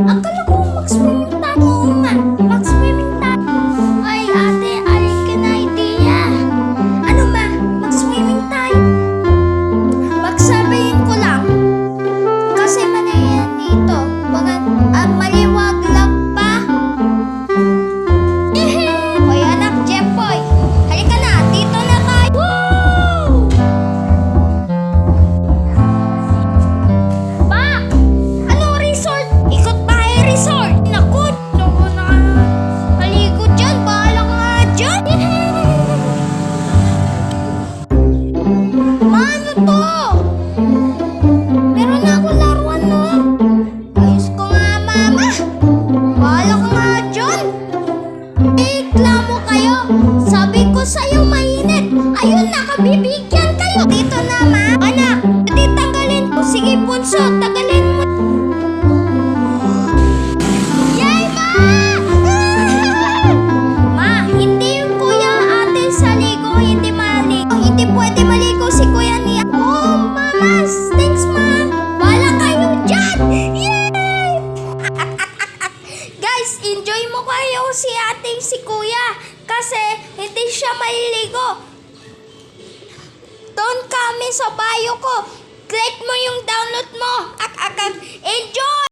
Akala ko mag-swimming tayo. Oo nga, mag-swimming tayo. Ay, ate, alin ka na idea? Ano ba? Mag-swimming tayo. Magsabihin ko lang. Kasi mali yan dito. Baga, maliwag lang pa. Hoy, anak, Jeffoy. Halika na, dito na tayo. Woo! Pa! Anong resort? Ikot bahay resort. Naku, naku na. Maligo dyan, bahala ka nga dyan. Ma, ano to? Meron na akong laruan, no? Ayos ko nga, mama. Bahala ka nga dyan. Reklamo kayo. Sabi ko sa'yo mainit. Ayun, nakabibigyan kayo. Dito na, ma. Anak, di tanggalin ko. Sige, punso, tanggalin mo. Yay, ma! Ma, hindi yung kuya ate sa ligo. Hindi maligo. Hindi pwede maligo si kuya niya. Oh, mama. Thanks, ma. Bahala kayo dyan. Yay! Guys, enjoy mo kayo si ating si kuya kasi hindi siya maliligo. Doon kami sa bayo ko. Click mo yung download mo. Enjoy!